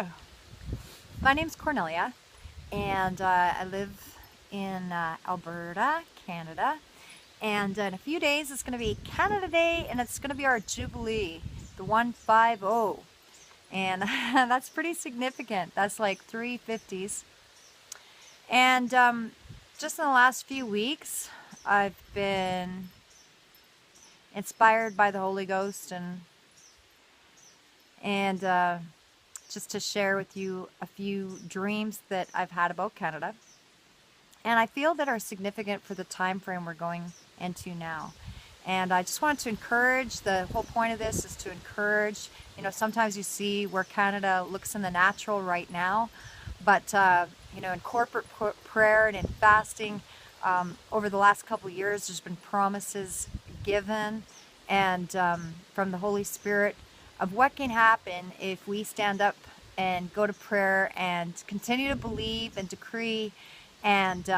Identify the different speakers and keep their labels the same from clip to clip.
Speaker 1: Hello, my name's Cornelia, and I live in Alberta, Canada. And in a few days, it's going to be Canada Day, and it's going to be our Jubilee, the 150. And that's pretty significant. That's like 350s. And just in the last few weeks, I've been inspired by the Holy Ghost and just to share with you a few dreams that I've had about Canada. And I feel that are significant for the time frame we're going into now. And I just want to encourage, the whole point of this is to encourage, sometimes you see where Canada looks in the natural right now, but, in corporate prayer and in fasting, over the last couple of years, there's been promises given and from the Holy Spirit of what can happen if we stand up and go to prayer and continue to believe and decree and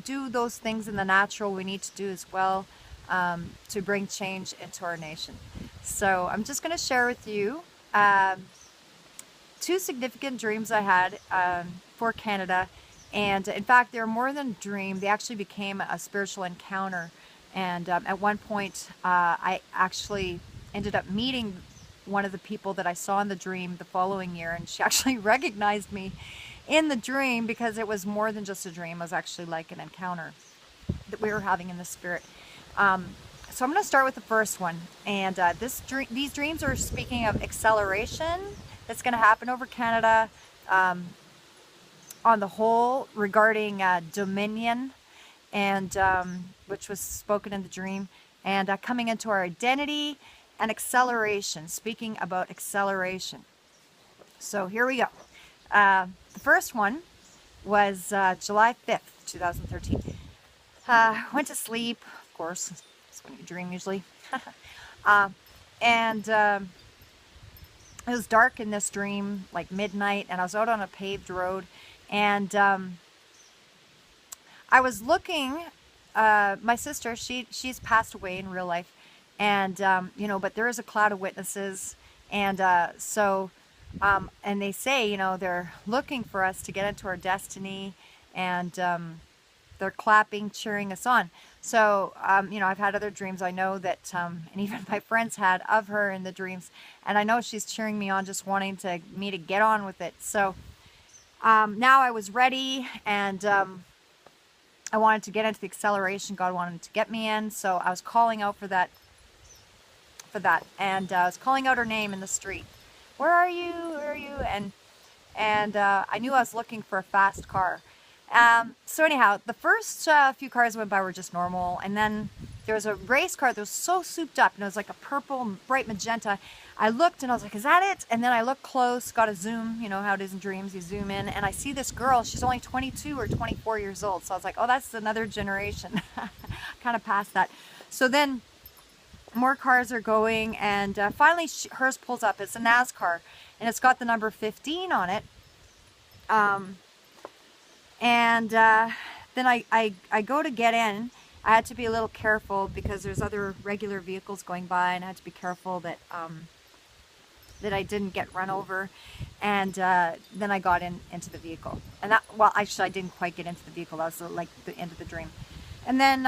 Speaker 1: do those things in the natural we need to do as well to bring change into our nation. So I'm just going to share with you two significant dreams I had for Canada. And in fact, they're more than a dream. They actually became a spiritual encounter. And at one point, I actually ended up meeting one of the people that I saw in the dream the following year. And she actually recognized me in the dream because it was more than just a dream. It was actually like an encounter that we were having in the spirit. So I'm going to start with the first one. And these dreams are speaking of acceleration that's going to happen over Canada on the whole regarding dominion, and which was spoken in the dream, and coming into our identity and acceleration, speaking about acceleration. So here we go. The first one was July 5th, 2013. Went to sleep, of course. That's when you dream usually. And it was dark in this dream, like midnight, and I was out on a paved road. And I was looking, my sister, she's passed away in real life. And, but there is a cloud of witnesses. And and they say, they're looking for us to get into our destiny, and they're clapping, cheering us on. So, I've had other dreams I know that, and even my friends had of her in the dreams, and I know she's cheering me on, just wanting me to get on with it. So, now I was ready, and I wanted to get into the acceleration God wanted to get me in, so I was calling out for that, and I was calling out her name in the street. Where are you? Where are you? And I knew I was looking for a fast car. So anyhow, the first few cars went by were just normal, and then there was a race car that was so souped up, and it was like a purple, bright magenta. I looked, and I was like, is that it? And then I looked close, got a zoom, how it is in dreams, you zoom in, and I see this girl. She's only 22 or 24 years old, so I was like, oh, that's another generation. Kind of past that. So then more cars are going, and finally hers pulls up. It's a NASCAR, and it's got the number 15 on it. Then I go to get in. I had to be a little careful because there's other regular vehicles going by, and I had to be careful that that I didn't get run over. And then I got into the vehicle, and actually I didn't quite get into the vehicle. That was like the end of the dream. And then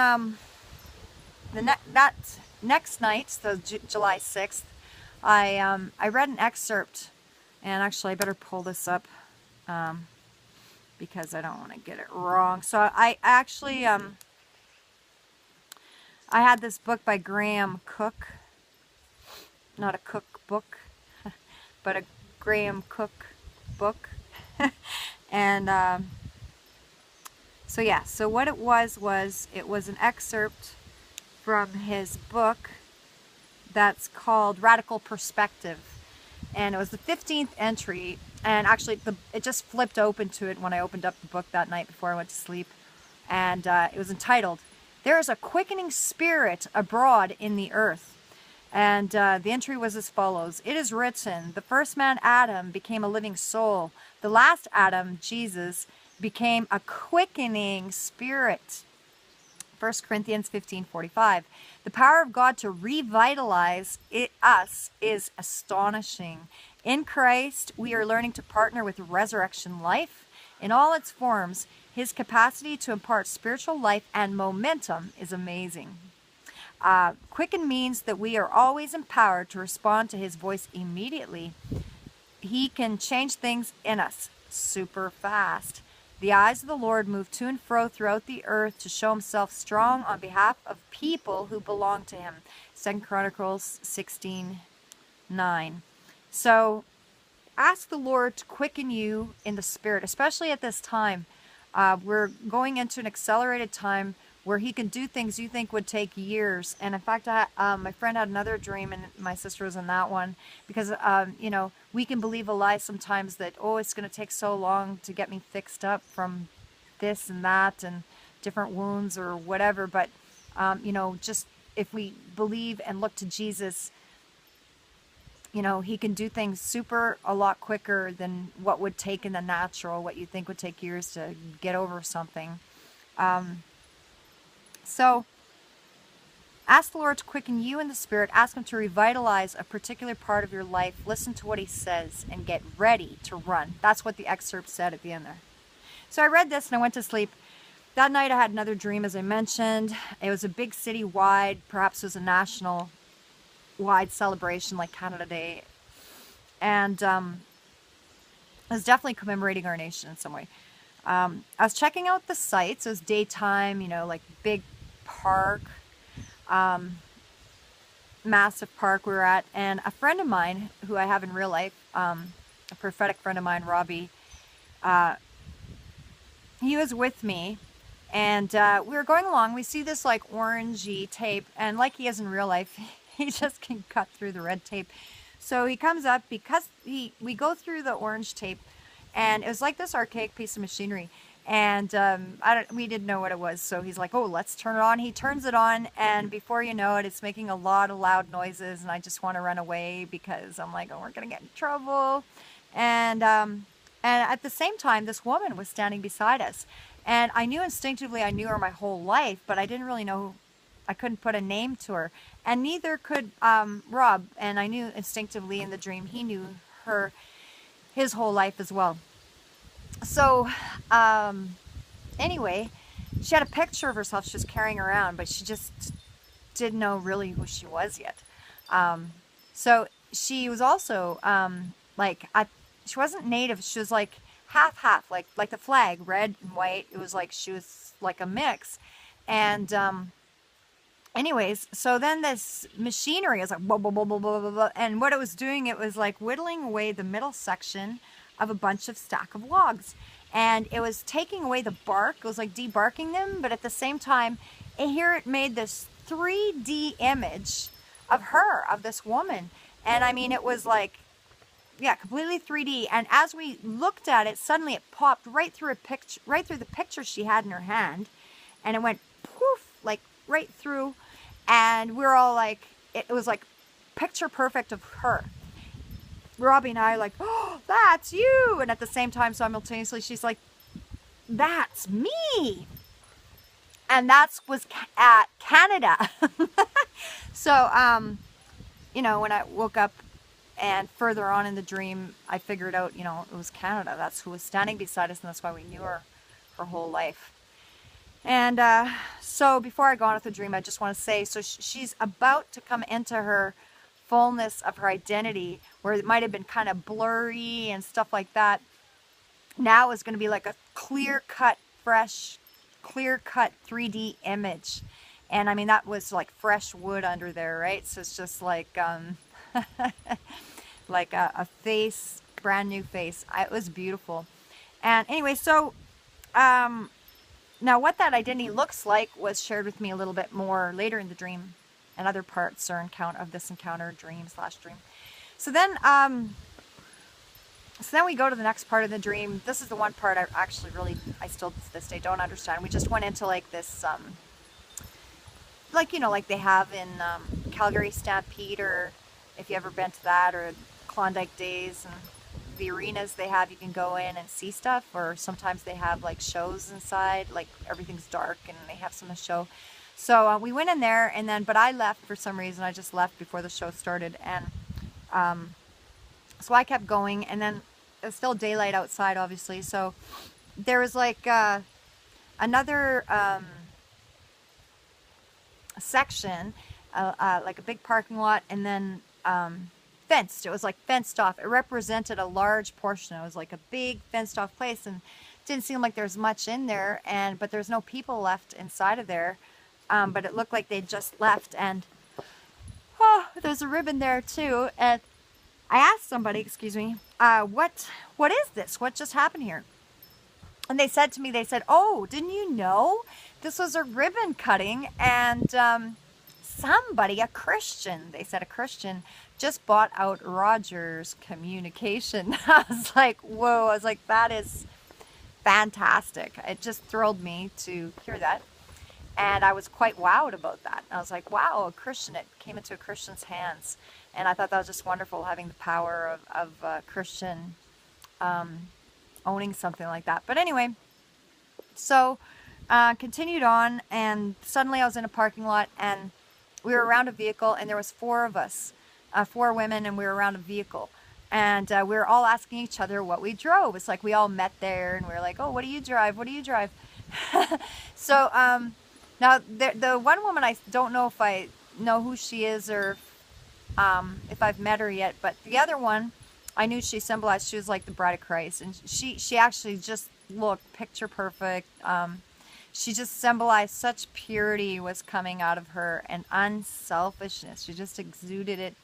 Speaker 1: that next night, so July 6th, I read an excerpt, and actually I better pull this up because I don't want to get it wrong. So I actually I had this book by Graham Cook, not a cookbook, but a Graham Cook book. And so what it was an excerpt from his book that's called Radical Perspective, and it was the 15th entry, and actually it just flipped open to it when I opened up the book that night before I went to sleep, and it was entitled, "There is a quickening spirit abroad in the earth." And the entry was as follows: "It is written, the first man, Adam, became a living soul. The last Adam, Jesus, became a quickening spirit." 1 Corinthians 15:45. The power of God to revitalize us is astonishing. In Christ, we are learning to partner with resurrection life in all its forms. His capacity to impart spiritual life and momentum is amazing. Quicken means that we are always empowered to respond to his voice immediately. He can change things in us super fast. The eyes of the Lord move to and fro throughout the earth to show himself strong on behalf of people who belong to him. 2 Chronicles 16:9. So ask the Lord to quicken you in the spirit, especially at this time. We're going into an accelerated time where he can do things you think would take years. And in fact, my friend had another dream, and my sister was in that one, because, we can believe a lie sometimes that, oh, it's going to take so long to get me fixed up from this and that and different wounds or whatever. But, just if we believe and look to Jesus, he can do things a lot quicker than what would take in the natural, what you think would take years to get over something. So ask the Lord to quicken you in the spirit. Ask him to revitalize a particular part of your life. Listen to what he says and get ready to run. That's what the excerpt said at the end there. So I read this and I went to sleep. That night I had another dream, as I mentioned. It was a big city-wide, perhaps it was a national-wide celebration like Canada Day. And it was definitely commemorating our nation in some way. I was checking out the sites. It was daytime, like big park, massive park we were at, and a friend of mine who I have in real life, a prophetic friend of mine, Robbie, he was with me, and we were going along. We see this like orangey tape, and like he is in real life, he just can cut through the red tape. So he comes up, because we go through the orange tape, and it was like this archaic piece of machinery. And we didn't know what it was. So he's like, oh, let's turn it on. He turns it on, and before you know it, it's making a lot of loud noises. And I just want to run away because I'm like, oh, we're going to get in trouble. And at the same time, this woman was standing beside us. And I knew instinctively, I knew her my whole life, but I didn't really know, I couldn't put a name to her. And neither could Rob. And I knew instinctively in the dream, he knew her his whole life as well. So, anyway, she had a picture of herself she was carrying around, but she just didn't know really who she was yet. So she was also, she wasn't native. She was like half, like the flag, red and white. It was like she was like a mix. And, anyways, so then this machinery is like, blah, blah, blah, blah, blah, blah, blah. And what it was doing, it was like whittling away the middle section of a bunch of stack of logs, and it was taking away the bark. It was like debarking them, but at the same time, here it made this 3D image of her, of this woman. And I mean, it was like, yeah, completely 3D. And as we looked at it, suddenly it popped right through the picture she had in her hand, and it went poof, like right through. And we're all like, it was like picture perfect of her. Robbie and I like, oh, that's you. And at the same time, simultaneously, she's like, that's me. And that was at Canada. So, when I woke up and further on in the dream, I figured out, it was Canada. That's who was standing beside us, and that's why we knew her whole life. And so before I go on with the dream, I just want to say, so she's about to come into her fullness of her identity, where it might have been kind of blurry and stuff like that. Now is going to be like a clear-cut, fresh, clear-cut 3D image. And I mean, that was like fresh wood under there, right? So it's just like like a face, brand new face. It was beautiful. And anyway, so now what that identity looks like was shared with me a little bit more later in the dream, and other parts or of this encounter, dream. So then we go to the next part of the dream. This is the one part I still to this day don't understand. We just went into like this, like they have in Calgary Stampede, or if you ever been to that, or Klondike Days, and the arenas they have, you can go in and see stuff, or sometimes they have like shows inside, like everything's dark and they have some show. So we went in there, but I left for some reason. I just left before the show started, and So I kept going, and then it was still daylight outside, obviously. So there was like another section, like a big parking lot, and then fenced. It was like fenced off. It represented a large portion. It was like a big fenced off place, and it didn't seem like there's much in there. But there's no people left inside of there. But it looked like they just left, and oh, there's a ribbon there too. And I asked somebody, excuse me, what is this? What just happened here? And they said to me, they said, oh, didn't you know this was a ribbon cutting? And somebody, a Christian, they said a Christian, just bought out Rogers Communication. I was like, whoa, I was like, that is fantastic. It just thrilled me to hear that. And I was quite wowed about that. I was like, wow, a Christian, it came into a Christian's hands. And I thought that was just wonderful, having the power of Christian owning something like that. But anyway, so continued on, and suddenly I was in a parking lot, and we were around a vehicle, and there was 4 of us, 4 women, and we were around a vehicle. And we were all asking each other what we drove. It's like we all met there, and we were like, oh, what do you drive? What do you drive? So now the one woman, I don't know if I know who she is or if I've met her yet, but the other one, I knew she symbolized, she was like the bride of Christ, and she actually just looked picture perfect. She just symbolized such purity was coming out of her, and unselfishness. She just exuded it.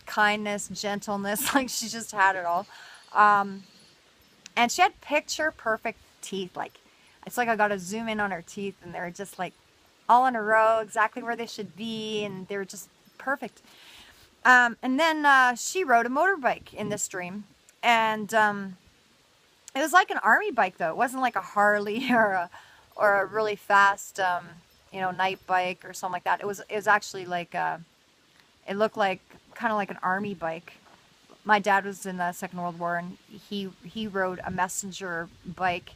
Speaker 1: Kindness, gentleness, like she just had it all. And she had picture perfect teeth. Like, it's like I got to zoom in on her teeth, and they're just like all in a row, exactly where they should be, and they were just perfect. And then she rode a motorbike in this dream, and it was like an army bike, though. It wasn't like a Harley or a really fast you know, night bike or something like that. It was actually like it looked like kind of like an army bike. My dad was in the Second World War, and he rode a messenger bike,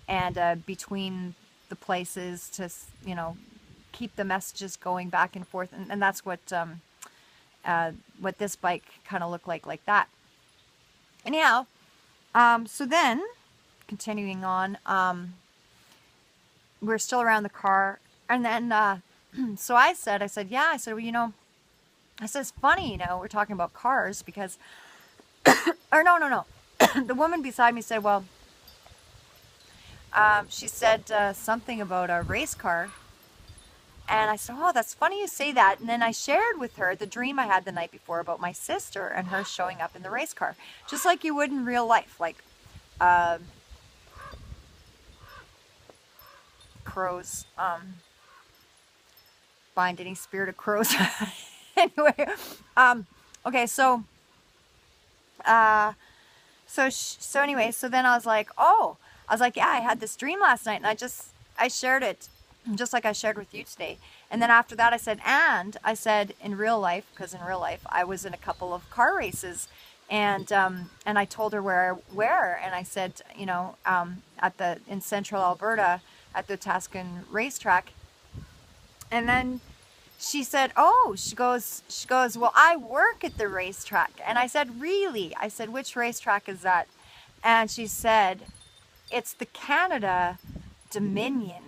Speaker 1: and between the places to, you know, keep the messages going back and forth, and that's what this bike kind of looked like that. Anyhow, so then continuing on, we're still around the car, and then so I said, yeah, I said, well, you know, I said, it's funny, you know, we're talking about cars, because or no the woman beside me said, well, she said something about a race car. And I said, oh, that's funny you say that. And then I shared with her the dream I had the night before about my sister and her showing up in the race car, just like you would in real life, like crows, bind any spirit of crows. Anyway, okay, so anyway, so then I was like, oh, yeah, I had this dream last night, and I shared it, just like I shared with you today. And then after that, I said, in real life, because in real life, I was in a couple of car races, and I told her where, and I said, you know, in central Alberta, at the Tascan racetrack. And then she said, oh, she goes, well, I work at the racetrack. And I said, really? I said, which racetrack is that? And she said, it's the Canada Dominion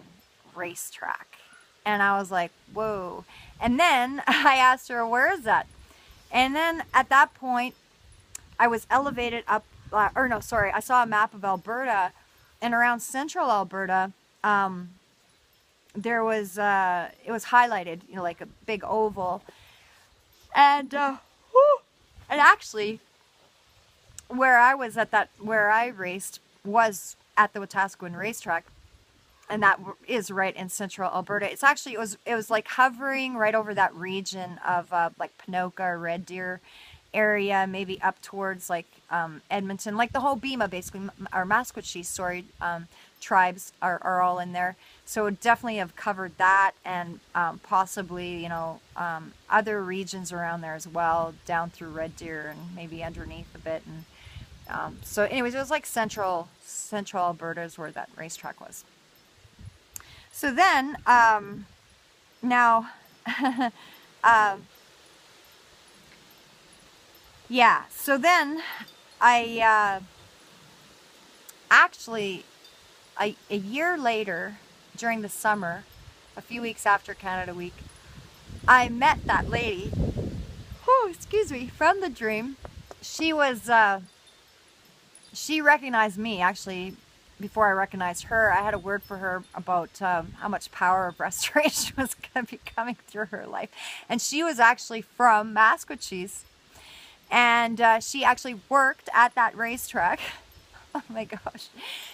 Speaker 1: racetrack. And I was like, whoa. And then I asked her, where is that? And then at that point, I was elevated up, I saw a map of Alberta, and around central Alberta, there was, it was highlighted, you know, like a big oval. And actually, where I raced was at the Wetaskiwin racetrack, and that is right in central Alberta. It's actually, it was like hovering right over that region of like Ponoka or Red Deer area, maybe up towards like Edmonton, like the whole Bema, basically, or Maskwacis, sorry, tribes are all in there. So it would definitely have covered that, and possibly, you know, other regions around there as well, down through Red Deer and maybe underneath a bit. And so anyways, it was like central Alberta is where that racetrack was. So then, now, Yeah, so then I actually, a year later, during the summer, a few weeks after Canada Week, I met that lady, oh, excuse me, from the dream. She was, she recognized me actually before I recognized her. I had a word for her about how much power of restoration was going to be coming through her life. And she was actually from Masquachese. And she actually worked at that racetrack. Oh my gosh.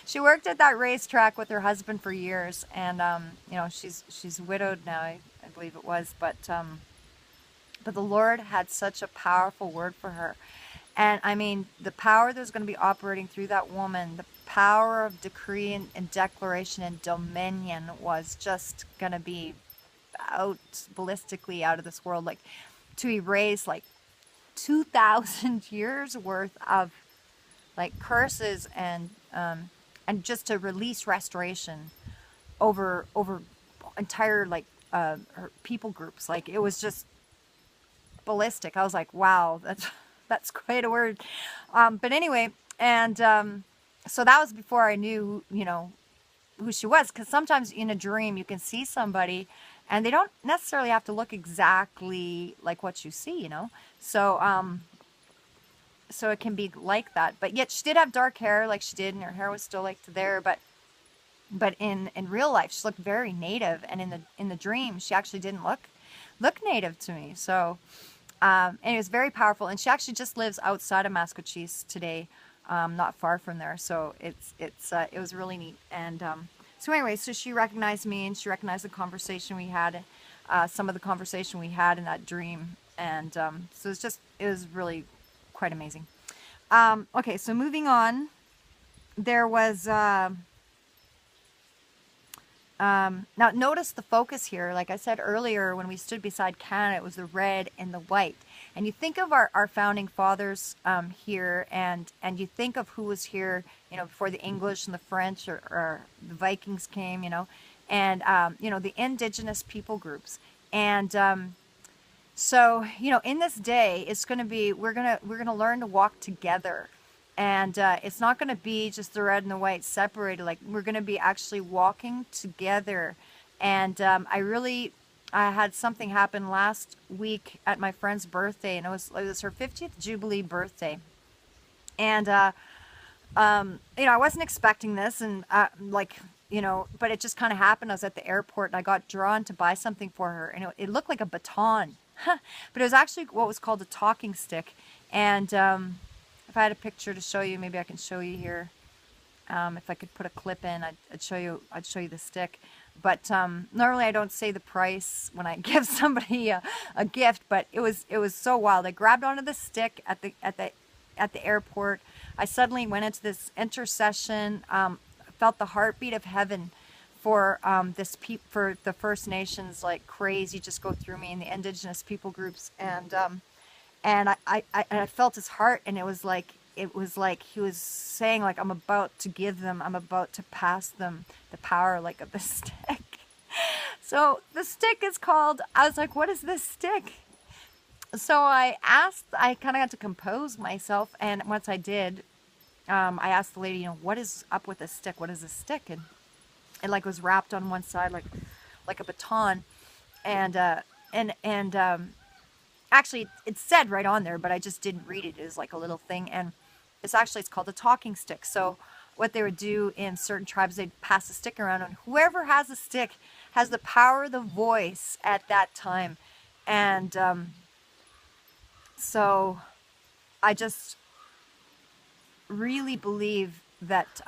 Speaker 1: She worked at that racetrack with her husband for years. And, you know, she's widowed now, I believe it was. But the Lord had such a powerful word for her. And I mean, the power that's going to be operating through that woman, the power of decree and declaration and dominion was just going to be out ballistically out of this world. Like to erase like 2,000 years worth of like curses and just to release restoration over entire like people groups. Like it was just ballistic. I was like, wow, that's quite a word. But anyway, and so that was before I knew, you know, who she was. Because sometimes in a dream you can see somebody, and they don't necessarily have to look exactly like what you see, you know. So it can be like that. But yet she did have dark hair, like she did, and her hair was still like there. But in real life, she looked very native, and in the dream, she actually didn't look native to me. So. And it was very powerful, and she actually just lives outside of Masquachese today, not far from there. So it was really neat. And so anyway, so she recognized me, and she recognized the conversation we had, some of the conversation we had in that dream, and so it was really quite amazing. Okay, so moving on, there was. Now notice the focus here. Like I said earlier, when we stood beside Canada, it was the red and the white. And you think of our founding fathers here, and you think of who was here, you know, before the English and the French or the Vikings came, you know, and you know, the indigenous people groups. And so, you know, in this day, it's going to be we're gonna learn to walk together. And it's not going to be just the red and the white separated. Like we're going to be actually walking together. And I had something happen last week at my friend's birthday, and it was her 50th Jubilee birthday. And you know, I wasn't expecting this, and like, you know, but it just kind of happened. I was at the airport, and I got drawn to buy something for her, and it looked like a baton, but it was actually what was called a talking stick. And if I had a picture to show you, maybe I can show you here. If I could put a clip in, I'd show you the stick. But normally I don't say the price when I give somebody a gift, but it was so wild. I grabbed onto the stick at the airport. I suddenly went into this intercession, felt the heartbeat of heaven for for the First Nations, like crazy, just go through me, and the indigenous people groups, and I felt his heart, and it was like he was saying, like, I'm about to pass them the power, like, of the stick. So the stick is called, I was like, what is this stick? So I kind of got to compose myself, and once I did, I asked the lady, you know, what is up with this stick? What is this stick? And it like was wrapped on one side like a baton, and actually it said right on there, but I just didn't read it. It was like a little thing, and it's called a talking stick. So what they would do in certain tribes, they'd pass a stick around, and whoever has a stick has the power of the voice at that time. And so I just really believe that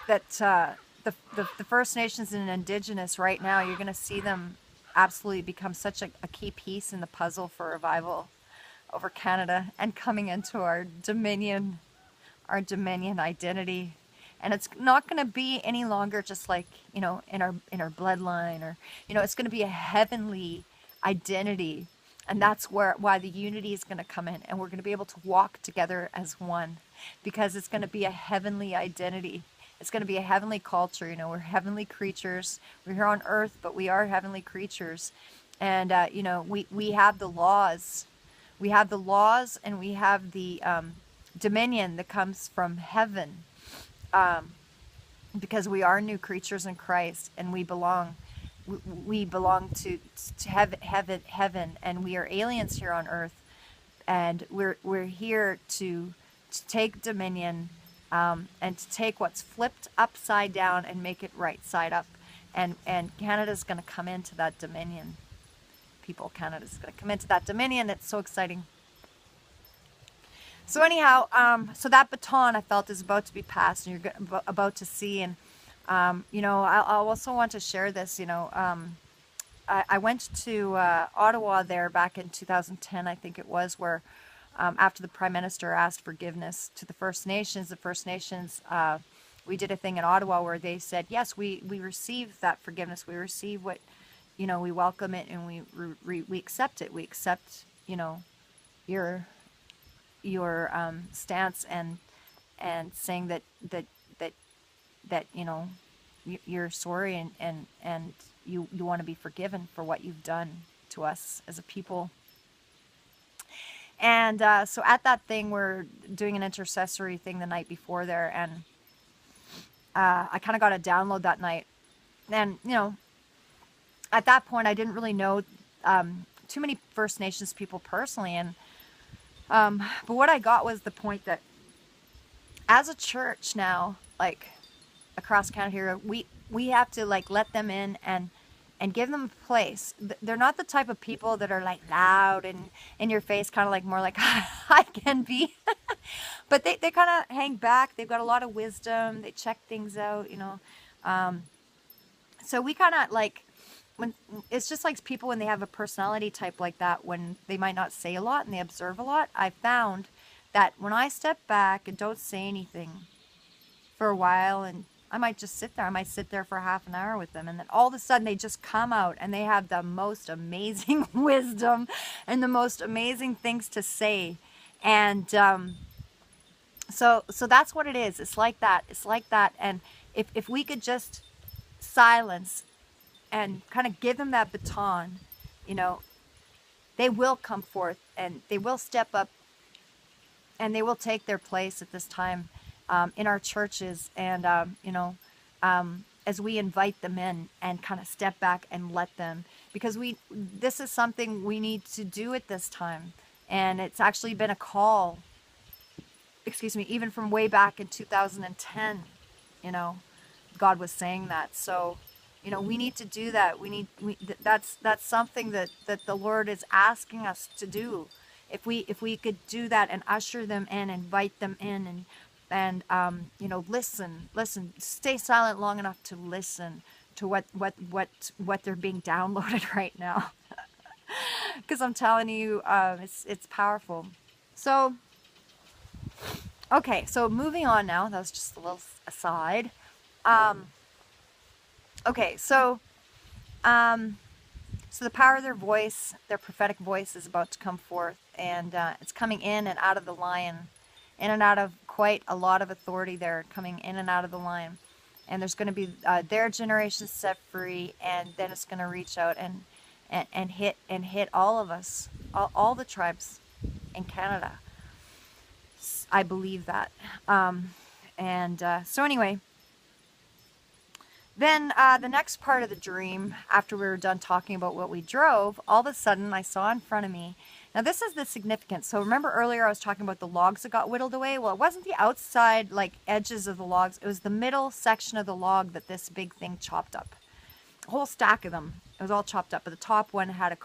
Speaker 1: the First Nations and Indigenous right now, you're going to see them absolutely become such a key piece in the puzzle for revival over Canada and coming into our dominion identity. And it's not going to be any longer just like, you know, in our bloodline, or, you know, it's going to be a heavenly identity. And that's why the unity is going to come in, and we're going to be able to walk together as one, because it's going to be a heavenly identity. It's going to be a heavenly culture. You know, we're heavenly creatures. We're here on earth, but we are heavenly creatures. And, you know, we have the laws. We have the laws, and we have the dominion that comes from heaven, because we are new creatures in Christ, and we belong to heaven, and we are aliens here on earth, and we're here to take dominion, and to take what's flipped upside down and make it right side up, and Canada's going to come into that dominion. Canada's going to come into that dominion. It's so exciting. So anyhow, so that baton I felt is about to be passed, and you're about to see. And you know, I also want to share this. You know, I went to Ottawa there back in 2010, I think it was, where after the Prime Minister asked forgiveness to the First Nations, we did a thing in Ottawa where they said, yes, we receive that forgiveness. We receive what, you know, we welcome it, and we accept it. We accept, you know, your stance, and saying that you know, you're sorry, and you want to be forgiven for what you've done to us as a people. And so at that thing, we're doing an intercessory thing the night before there, and I kind of got a download that night. And you know, at that point, I didn't really know too many First Nations people personally, and but what I got was the point that as a church now, like across Canada here, we have to like let them in and give them a place. They're not the type of people that are like loud and in your face, kind of like more like I can be, but they kind of hang back. They've got a lot of wisdom. They check things out, you know. So we kind of like, when it's just like people when they have a personality type like that, when they might not say a lot and they observe a lot, I found that when I step back and don't say anything for a while, and I might just sit there, I might sit there for half an hour with them, and then all of a sudden they just come out and they have the most amazing wisdom and the most amazing things to say. And so that's what it is. It's like that. And if we could just silence and kind of give them that baton, you know, they will come forth and they will step up and they will take their place at this time in our churches. And, you know, as we invite them in and kind of step back and let them, because this is something we need to do at this time. And it's actually been a call, even from way back in 2010, you know, God was saying that. So, you know, we need to do that. That's something that the Lord is asking us to do. If we could do that and usher them in, invite them in, and you know, listen, stay silent long enough to listen to what they're being downloaded right now. Because I'm telling you, it's powerful. So, okay, so moving on now. That was just a little aside. Okay, so the power of their voice, their prophetic voice, is about to come forth, and it's coming in and out of the lion, in and out of quite a lot of authority there, coming in and out of the lion. And there's going to be their generation set free, and then it's going to reach out and hit all of us, all the tribes in Canada. I believe that. So anyway, then the next part of the dream, after we were done talking about what we drove, all of a sudden I saw in front of me. Now this is the significance. So remember earlier I was talking about the logs that got whittled away? Well, it wasn't the outside like edges of the logs. It was the middle section of the log that this big thing chopped up. A whole stack of them. It was all chopped up. But the top one had a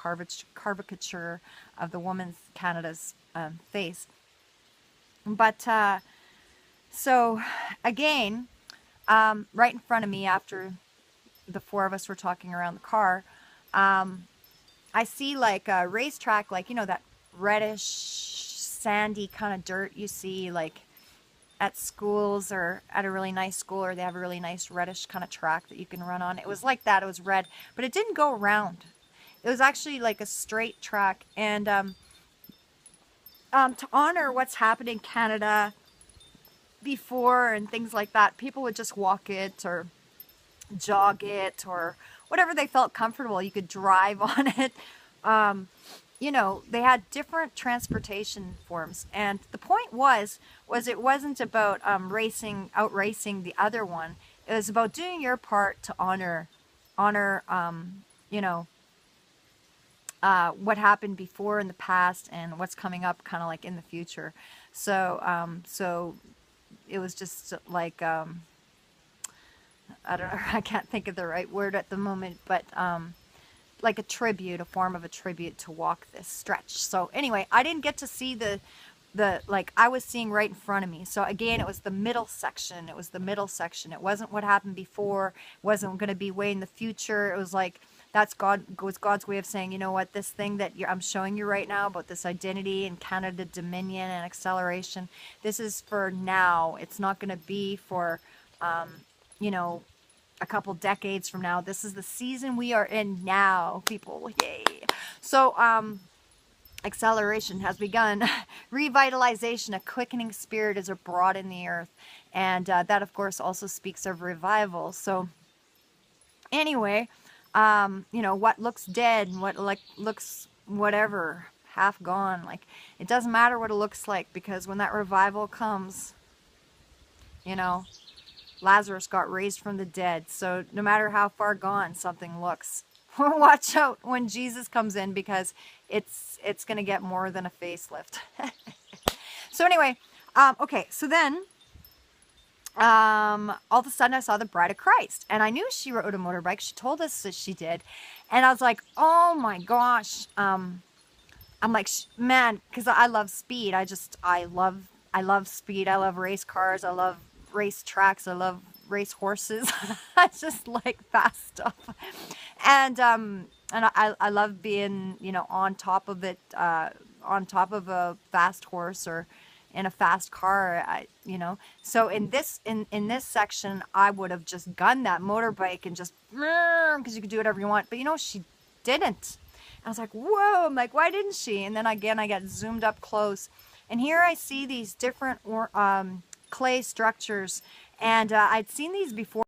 Speaker 1: caricature of the woman's Canada's face. But so again, right in front of me, after the four of us were talking around the car, I see like a racetrack, like, you know, that reddish, sandy kind of dirt you see like at schools or at a really nice school, or they have a really nice reddish kind of track that you can run on. It was like that. It was red, but it didn't go around. It was actually like a straight track. And to honor what's happened in Canada before and things like that, people would just walk it or jog it or whatever they felt comfortable. You could drive on it. you know, they had different transportation forms, and the point was it wasn't about outracing the other one. It was about doing your part to honor you know, what happened before in the past and what's coming up, kind of like in the future. So it was just like I don't know, I can't think of the right word at the moment, but like a tribute, a form of a tribute to walk this stretch. So anyway, I didn't get to see the like I was seeing right in front of me. So again, it was the middle section. It was the middle section. It wasn't what happened before. It wasn't going to be way in the future. It was like that's God's way of saying, you know what, this thing that I'm showing you right now about this identity and Canada dominion and acceleration, this is for now. It's not going to be for you know, a couple decades from now. This is the season we are in now, people. Yay. So acceleration has begun. Revitalization, a quickening spirit is abroad in the earth. And that, of course, also speaks of revival. So anyway, you know, what looks dead and what like looks whatever, half gone, like it doesn't matter what it looks like, because when that revival comes, you know, Lazarus got raised from the dead. So no matter how far gone something looks, watch out when Jesus comes in, because it's going to get more than a facelift. So anyway, okay, so then all of a sudden I saw the Bride of Christ, and I knew she rode a motorbike. She told us that she did, and I was like, oh my gosh. I'm like, man, because I love speed. I love speed. I love race cars. I love race tracks. I love race horses. I just like fast stuff, and I love being, you know, on top of it, on top of a fast horse or in a fast car. You know, so in this section, I would have just gunned that motorbike and just, because you could do whatever you want, but you know, she didn't. I was like, whoa, I'm like, why didn't she? And then again, I got zoomed up close, and here I see these different clay structures, and I'd seen these before.